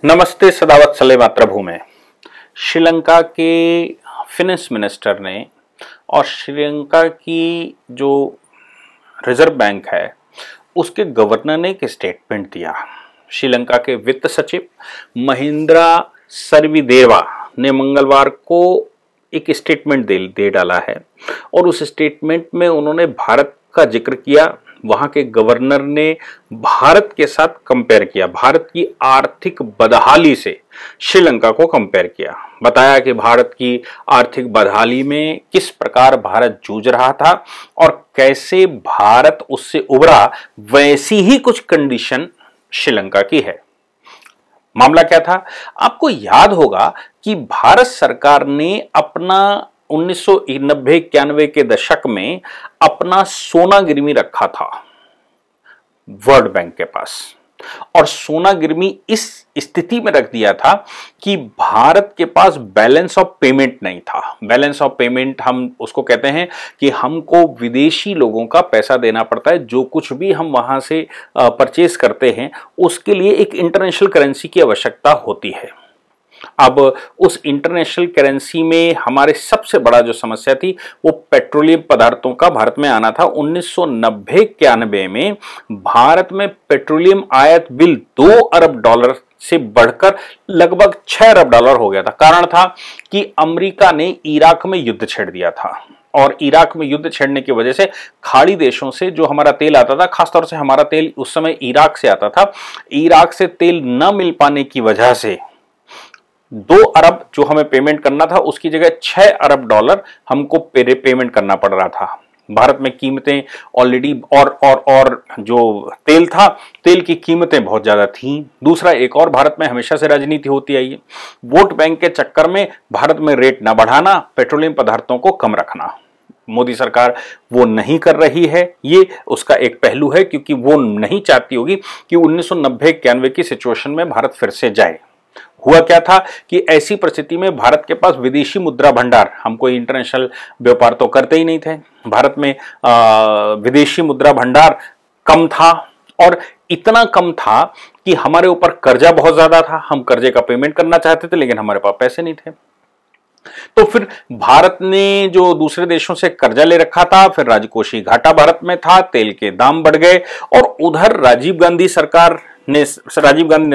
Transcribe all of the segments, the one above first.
नमस्ते सदावत्सले मातृभूमि। श्रीलंका के फिनेंस मिनिस्टर ने और श्रीलंका की जो रिजर्व बैंक है उसके गवर्नर ने एक स्टेटमेंट दिया। श्रीलंका के वित्त सचिव महिंद्रा सर्विदेवा ने मंगलवार को एक स्टेटमेंट दे डाला है और उस स्टेटमेंट में उन्होंने भारत का जिक्र किया। वहां के गवर्नर ने भारत के साथ कंपेयर किया, भारत की आर्थिक बदहाली से श्रीलंका को कंपेयर किया। बताया कि भारत की आर्थिक बदहाली में किस प्रकार भारत जूझ रहा था और कैसे भारत उससे उबरा, वैसी ही कुछ कंडीशन श्रीलंका की है। मामला क्या था? आपको याद होगा कि भारत सरकार ने अपना 1990-91 के दशक में अपना सोना गिरवी रखा था वर्ल्ड बैंक के पास, और सोना गिरवी इस स्थिति में रख दिया था कि भारत के पास बैलेंस ऑफ पेमेंट नहीं था। बैलेंस ऑफ पेमेंट हम उसको कहते हैं कि हमको विदेशी लोगों का पैसा देना पड़ता है। जो कुछ भी हम वहां से परचेज करते हैं उसके लिए एक इंटरनेशनल करेंसी की आवश्यकता होती है। अब उस इंटरनेशनल करेंसी में हमारे सबसे बड़ा जो समस्या थी वो पेट्रोलियम पदार्थों का भारत में आना था। 1990-91 में भारत में पेट्रोलियम आयात बिल 2 अरब डॉलर से बढ़कर लगभग 6 अरब डॉलर हो गया था। कारण था कि अमेरिका ने इराक में युद्ध छेड़ दिया था और इराक में युद्ध छेड़ने की वजह से खाड़ी देशों से जो हमारा तेल आता था, खासतौर से हमारा तेल उस समय इराक से आता था, इराक से तेल न मिल पाने की वजह से 2 अरब जो हमें पेमेंट करना था उसकी जगह 6 अरब डॉलर हमको पेमेंट करना पड़ रहा था। भारत में कीमतें ऑलरेडी और जो तेल था, तेल की कीमतें बहुत ज्यादा थीं। दूसरा, एक और भारत में हमेशा से राजनीति होती आई है, वोट बैंक के चक्कर में भारत में रेट ना बढ़ाना, पेट्रोलियम पदार्थों को कम रखना। मोदी सरकार वो नहीं कर रही है, ये उसका एक पहलू है, क्योंकि वो नहीं चाहती होगी कि 1990-91 की सिचुएशन में भारत फिर से जाए। हुआ क्या था कि ऐसी परिस्थिति में भारत के पास विदेशी मुद्रा भंडार, हम कोई इंटरनेशनल व्यापार तो करते ही नहीं थे, भारत में विदेशी मुद्रा भंडार कम था और इतना कम था कि हमारे ऊपर कर्जा बहुत ज्यादा था। हम कर्जे का पेमेंट करना चाहते थे लेकिन हमारे पास पैसे नहीं थे। तो फिर भारत ने जो दूसरे देशों से कर्जा ले रखा था, फिर राजकोषीय घाटा भारत में था, तेल के दाम बढ़ गए और उधर राजीव गांधी ने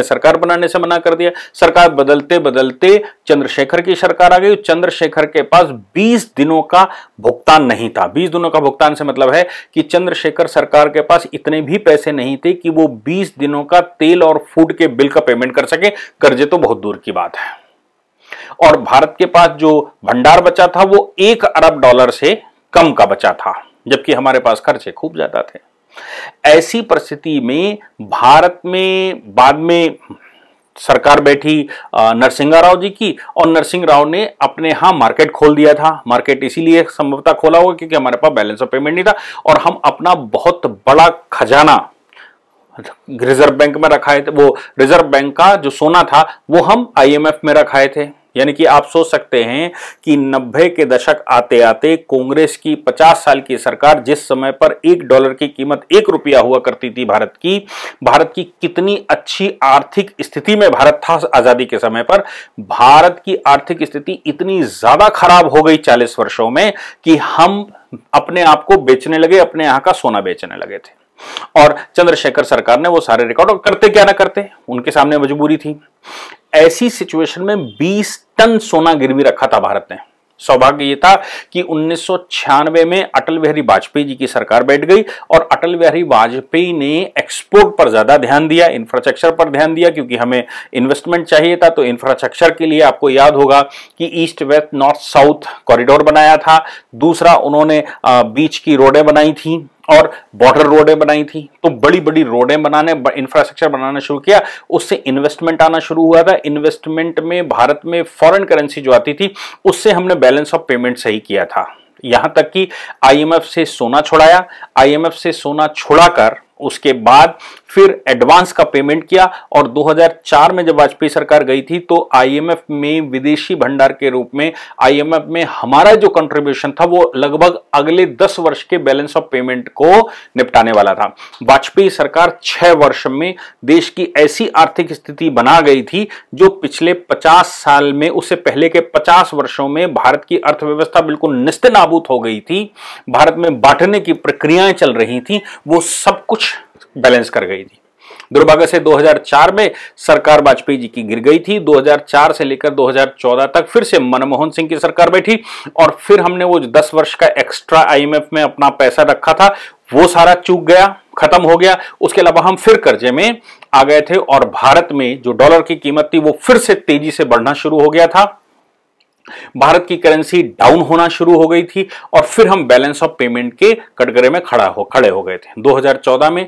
सरकार बनाने से मना कर दिया। सरकार बदलते बदलते चंद्रशेखर की सरकार आ गई। चंद्रशेखर के पास 20 दिनों का भुगतान नहीं था। 20 दिनों का भुगतान से मतलब है कि चंद्रशेखर सरकार के पास इतने भी पैसे नहीं थे कि वो 20 दिनों का तेल और फूड के बिल का पेमेंट कर सके, कर्जे तो बहुत दूर की बात है। और भारत के पास जो भंडार बचा था वो 1 अरब डॉलर से कम का बचा था, जबकि हमारे पास खर्चे खूब ज्यादा थे। ऐसी परिस्थिति में भारत में बाद में सरकार बैठी नरसिंह राव जी की, और नरसिंह राव ने अपने यहां मार्केट खोल दिया था। मार्केट इसीलिए संभवतः खोला होगा क्योंकि हमारे पास बैलेंस ऑफ पेमेंट नहीं था और हम अपना बहुत बड़ा खजाना रिजर्व बैंक में रखाए थे। वो रिजर्व बैंक का जो सोना था वो हम IMF में रखाए थे। यानी कि आप सोच सकते हैं कि 90 के दशक आते आते कांग्रेस की 50 साल की सरकार, जिस समय पर 1 डॉलर की कीमत 1 रुपया हुआ करती थी भारत की कितनी अच्छी आर्थिक स्थिति में भारत था आजादी के समय पर। भारत की आर्थिक स्थिति इतनी ज्यादा खराब हो गई 40 वर्षों में कि हम अपने आप को बेचने लगे, अपने यहां का सोना बेचने लगे थे। और चंद्रशेखर सरकार ने वो सारे रिकॉर्ड, करते क्या ना करते, उनके सामने मजबूरी थी। ऐसी सिचुएशन में 20 टन सोना गिरवी रखा था भारत ने। सौभाग्य ये था कि 1996 में अटल बिहारी वाजपेयी जी की सरकार बैठ गई और अटल बिहारी वाजपेयी ने एक्सपोर्ट पर ज्यादा ध्यान दिया, इंफ्रास्ट्रक्चर पर ध्यान दिया, क्योंकि हमें इन्वेस्टमेंट चाहिए था। तो इंफ्रास्ट्रक्चर के लिए आपको याद होगा कि east west north south corridor बनाया था। दूसरा, उन्होंने बीच की रोडें बनाई थी और बॉर्डर रोडें बनाई थी। तो बड़ी बड़ी रोडें बनाने, इंफ्रास्ट्रक्चर बनाना शुरू किया, उससे इन्वेस्टमेंट आना शुरू हुआ था। इन्वेस्टमेंट में भारत में फॉरेन करेंसी जो आती थी उससे हमने बैलेंस ऑफ पेमेंट सही किया था। यहां तक कि IMF से सोना छुड़ाया, IMF से सोना छुड़ाकर उसके बाद फिर एडवांस का पेमेंट किया, और 2004 में जब वाजपेयी सरकार गई थी तो आईएमएफ में विदेशी भंडार के रूप में आईएमएफ में हमारा जो कंट्रीब्यूशन था वो लगभग अगले 10 वर्ष के बैलेंस ऑफ पेमेंट को निपटाने वाला था। वाजपेयी सरकार 6 वर्ष में देश की ऐसी आर्थिक स्थिति बना गई थी जो पिछले 50 साल में, उससे पहले के 50 वर्षों में भारत की अर्थव्यवस्था बिल्कुल निस्तेनाबूद हो गई थी। भारत में बांटने की प्रक्रियाएं चल रही थी, वो सब कुछ बैलेंस कर गई थी। दुर्भाग्य से 2004 में सरकार वाजपेयी जी की गिर गई थी। 2004 से लेकर 2014 तक फिर से मनमोहन सिंह की सरकार बैठी, और फिर हमने वो 10 वर्ष का एक्स्ट्रा आईएमएफ में अपना पैसा रखा था वो सारा चूक गया, खत्म हो गया। उसके अलावा हम फिर कर्जे में आ गए थे, और भारत में जो डॉलर की कीमत थी वो फिर से तेजी से बढ़ना शुरू हो गया था। भारत की करेंसी डाउन होना शुरू हो गई थी, और फिर हम बैलेंस ऑफ पेमेंट के कटघरे में खड़े हो गए थे। 2014 में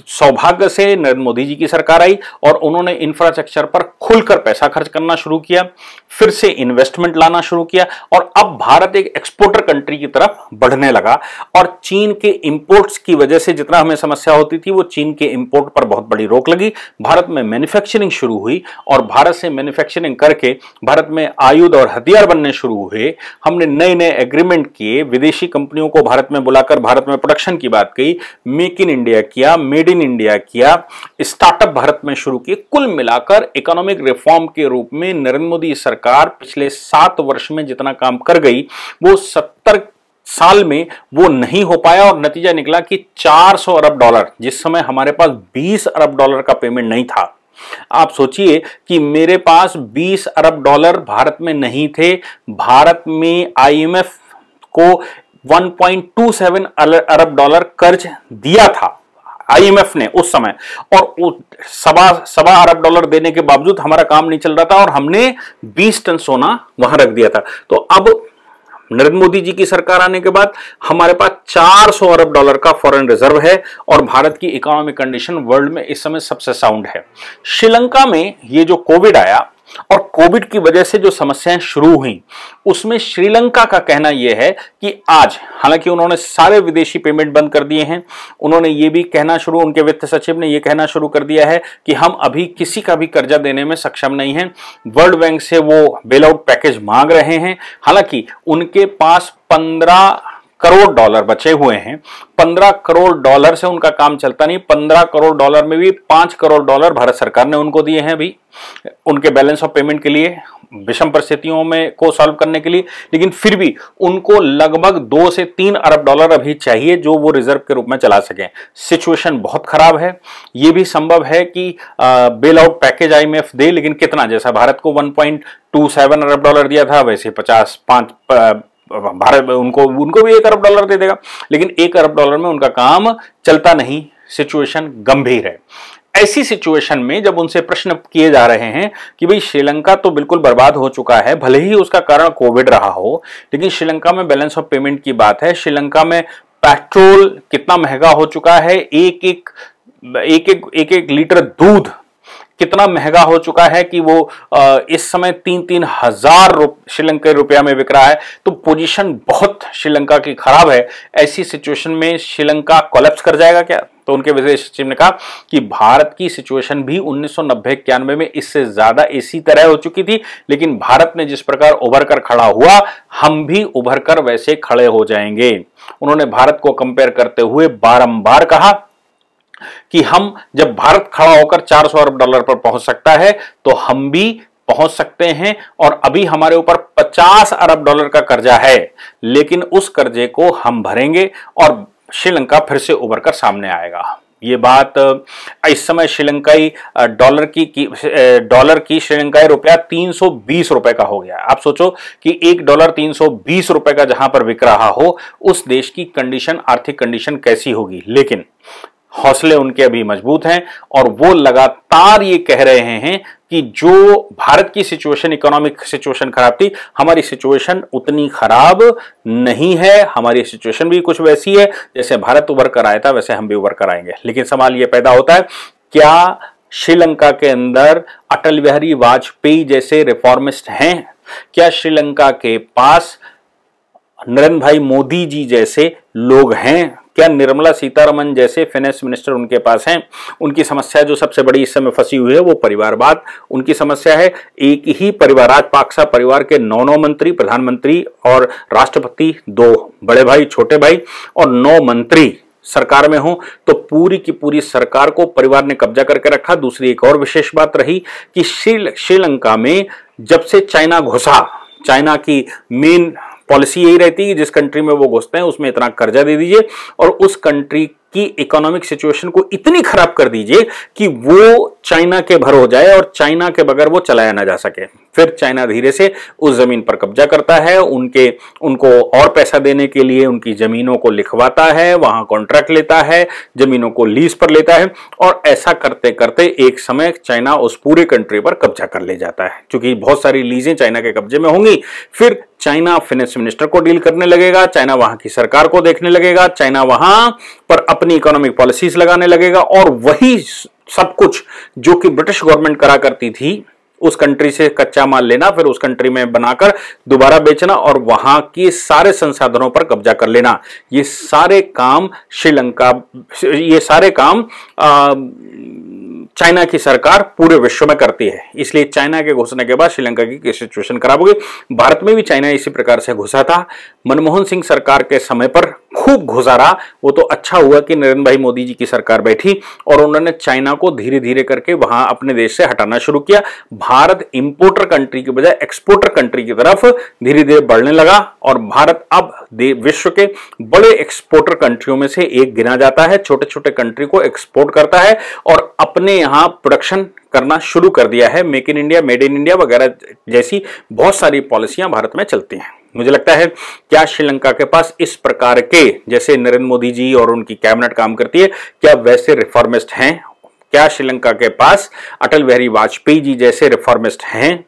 सौभाग्य से नरेंद्र मोदी जी की सरकार आई और उन्होंने इंफ्रास्ट्रक्चर पर खुलकर पैसा खर्च करना शुरू किया, फिर से इन्वेस्टमेंट लाना शुरू किया, और अब भारत एक एक्सपोर्टर कंट्री की तरफ बढ़ने लगा। और चीन के इंपोर्ट्स की वजह से जितना हमें समस्या होती थी वो चीन के इंपोर्ट पर बहुत बड़ी रोक लगी। भारत में मैन्युफैक्चरिंग शुरू हुई, और भारत से मैन्युफैक्चरिंग करके भारत में आयुध और हथियार बनने शुरू हुए। हमने नए नए एग्रीमेंट किए, विदेशी कंपनियों को भारत में बुलाकर भारत में प्रोडक्शन की बात कही, मेक इन इंडिया किया, मेड इन इंडिया किया, स्टार्टअप भारत में शुरू किए। कुल मिलाकर इकोनॉमिक रिफॉर्म के रूप में नरेंद्र मोदी सरकार पिछले 7 वर्ष में जितना काम कर गई वो 70 साल में वो नहीं हो पाया, और नतीजा निकला कि 400 अरब डॉलर, जिस समय हमारे पास 20 अरब डॉलर का पेमेंट नहीं था। आप सोचिए कि मेरे पास 20 अरब डॉलर भारत में नहीं थे। भारत में आईएमएफ को 1.27 अरब डॉलर कर्ज दिया था आईएमएफ ने उस समय, और सवा अरब डॉलर देने के बावजूद हमारा काम नहीं चल रहा था, और हमने 20 टन सोना वहां रख दिया था। तो अब नरेंद्र मोदी जी की सरकार आने के बाद हमारे पास 400 अरब डॉलर का फॉरेन रिजर्व है, और भारत की इकोनॉमिक कंडीशन वर्ल्ड में इस समय सबसे साउंड है। श्रीलंका में ये जो कोविड आया और कोविड की वजह से जो समस्याएं शुरू हुई, उसमें श्रीलंका का कहना यह है कि आज, हालांकि उन्होंने सारे विदेशी पेमेंट बंद कर दिए हैं, उन्होंने ये भी कहना शुरू, उनके वित्त सचिव ने यह कहना शुरू कर दिया है कि हम अभी किसी का भी कर्जा देने में सक्षम नहीं हैं। वर्ल्ड बैंक से वो बेल आउट पैकेज मांग रहे हैं। हालांकि उनके पास 15 करोड़ डॉलर बचे हुए हैं। 15 करोड़ डॉलर से उनका काम चलता नहीं। 15 करोड़ डॉलर में भी 5 करोड़ डॉलर भारत सरकार ने उनको दिए हैं अभी उनके बैलेंस ऑफ पेमेंट के लिए, विषम परिस्थितियों में को सॉल्व करने के लिए। लेकिन फिर भी उनको लगभग 2 से 3 अरब डॉलर अभी चाहिए जो वो रिजर्व के रूप में चला सकें। सिचुएशन बहुत खराब है। ये भी संभव है कि बेल आउट पैकेज आईएमएफ दे, लेकिन कितना, जैसा भारत को 1.27 अरब डॉलर दिया था वैसे 5 भारत उनको भी 1 अरब डॉलर दे देगा, लेकिन 1 अरब डॉलर में उनका काम चलता नहीं। सिचुएशन गंभीर है। ऐसी सिचुएशन में जब उनसे प्रश्न किए जा रहे हैं कि भाई श्रीलंका तो बिल्कुल बर्बाद हो चुका है, भले ही उसका कारण कोविड रहा हो, लेकिन श्रीलंका में बैलेंस ऑफ पेमेंट की बात है। श्रीलंका में पेट्रोल कितना महंगा हो चुका है, एक एक लीटर दूध कितना महंगा हो चुका है कि वो इस समय 3-3 हजार श्रीलंका रुपया में बिक रहा है। तो पोजीशन बहुत श्रीलंका की खराब है। ऐसी सिचुएशन में श्रीलंका कोलैप्स कर जाएगा क्या? तो उनके विदेश सचिव ने कहा कि भारत की सिचुएशन भी 1990-91 में इससे ज्यादा इसी तरह हो चुकी थी, लेकिन भारत ने जिस प्रकार उभर कर खड़ा हुआ, हम भी उभर कर वैसे खड़े हो जाएंगे। उन्होंने भारत को कंपेयर करते हुए बारंबार कहा कि हम जब भारत खड़ा होकर 400 अरब डॉलर पर पहुंच सकता है तो हम भी पहुंच सकते हैं। और अभी हमारे ऊपर 50 अरब डॉलर का कर्जा है, लेकिन उस कर्जे को हम भरेंगे और श्रीलंका फिर से उभर कर सामने आएगा। ये बात इस समय श्रीलंकाई डॉलर की श्रीलंकाई रुपया 320 रुपए का हो गया। आप सोचो कि $1 320 रुपए का जहां पर बिक रहा हो, उस देश की कंडीशन, आर्थिक कंडीशन कैसी होगी। लेकिन हौसले उनके अभी मजबूत हैं और वो लगातार ये कह रहे हैं कि जो भारत की सिचुएशन, इकोनॉमिक सिचुएशन खराब थी, हमारी सिचुएशन उतनी खराब नहीं है। हमारी सिचुएशन भी कुछ वैसी है जैसे भारत उभर कर आया था, वैसे हम भी उभर कर आएंगे। लेकिन सवाल ये पैदा होता है, क्या श्रीलंका के अंदर अटल बिहारी वाजपेयी जैसे रिफॉर्मिस्ट हैं? क्या श्रीलंका के पास नरेंद्र भाई मोदी जी जैसे लोग हैं? क्या निर्मला सीतारमण जैसे फाइनेंस मिनिस्टर उनके पास हैं? उनकी समस्या जो सबसे बड़ी इस समय फंसी हुई है वो परिवारवाद उनकी समस्या है। एक ही परिवार, राजपाक्सा परिवार के 9 मंत्री, प्रधानमंत्री और राष्ट्रपति, 2 बड़े भाई, छोटे भाई और 9 मंत्री सरकार में हो, तो पूरी की पूरी सरकार को परिवार ने कब्जा करके रखा। दूसरी एक और विशेष बात रही कि श्रीलंका में जब से चाइना घुसा, चाइना की मेन पॉलिसी यही रहती है कि जिस कंट्री में वो घुसते हैं उसमें इतना कर्जा दे दीजिए और उस कंट्री की इकोनॉमिक सिचुएशन को इतनी खराब कर दीजिए कि वो चाइना के भर हो जाए और चाइना के बगैर वो चलाया ना जा सके। फिर चाइना धीरे से उस जमीन पर कब्जा करता है, उनको और पैसा देने के लिए उनकी जमीनों को लिखवाता है, वहां कॉन्ट्रैक्ट लेता है, जमीनों को लीज पर लेता है और ऐसा करते करते एक समय चाइना उस पूरे कंट्री पर कब्जा कर ले जाता है। क्योंकि बहुत सारी लीजें चाइना के कब्जे में होंगी, फिर चाइना फाइनेंस मिनिस्टर को डील करने लगेगा, चाइना वहां की सरकार को देखने लगेगा, चाइना वहां पर अपनी इकोनॉमिक पॉलिसीज लगाने लगेगा और वही सब कुछ जो कि ब्रिटिश गवर्नमेंट करा करती थी, उस कंट्री से कच्चा माल लेना, फिर उस कंट्री में बनाकर दोबारा बेचना और वहां के सारे संसाधनों पर कब्जा कर लेना, ये सारे काम चाइना की सरकार पूरे विश्व में करती है। इसलिए चाइना के घुसने के बाद श्रीलंका की सिचुएशन खराब हो गई। भारत में भी चाइना इसी प्रकार से घुसा था। मनमोहन सिंह सरकार के समय पर खूब घुसा रहा। वो तो अच्छा हुआ कि नरेंद्र भाई मोदी जी की सरकार बैठी और उन्होंने चाइना को धीरे धीरे करके वहां अपने देश से हटाना शुरू किया। भारत इंपोर्टर कंट्री के बजाय एक्सपोर्टर कंट्री की तरफ धीरे धीरे बढ़ने लगा और भारत अब विश्व के बड़े एक्सपोर्टर कंट्रियों में से एक गिना जाता है। छोटे छोटे कंट्री को एक्सपोर्ट करता है और अपने यहां प्रोडक्शन करना शुरू कर दिया है। Make in India, made in India वगैरह जैसी बहुत सारी पॉलिसियां भारत में चलती हैं। मुझे लगता है क्या श्रीलंका के पास इस प्रकार के, जैसे नरेंद्र मोदी जी और उनकी कैबिनेट काम करती है, क्या वैसे रिफॉर्मिस्ट हैं? क्या श्रीलंका के पास अटल बिहारी वाजपेयी जी जैसे रिफॉर्मिस्ट हैं?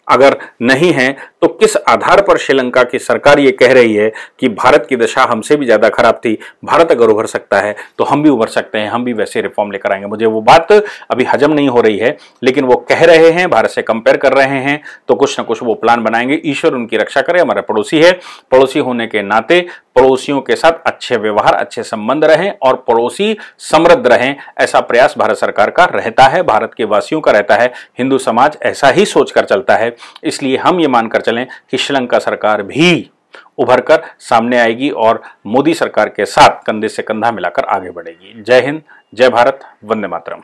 अगर नहीं है तो किस आधार पर श्रीलंका की सरकार ये कह रही है कि भारत की दशा हमसे भी ज्यादा खराब थी, भारत अगर उभर सकता है तो हम भी उभर सकते हैं, हम भी वैसे रिफॉर्म लेकर आएंगे? मुझे वो बात अभी हजम नहीं हो रही है, लेकिन वो कह रहे हैं, भारत से कंपेयर कर रहे हैं, तो कुछ ना कुछ वो प्लान बनाएंगे। ईश्वर उनकी रक्षा करे। हमारा पड़ोसी है, पड़ोसी होने के नाते पड़ोसियों के साथ अच्छे व्यवहार, अच्छे संबंध रहें और पड़ोसी समृद्ध रहें, ऐसा प्रयास भारत सरकार का रहता है, भारत के वासियों का रहता है। हिंदू समाज ऐसा ही सोचकर चलता है। इसलिए हम ये मानकर चलें कि श्रीलंका सरकार भी उभर कर सामने आएगी और मोदी सरकार के साथ कंधे से कंधा मिलाकर आगे बढ़ेगी। जय हिंद, जय भारत, वंदे मातरम।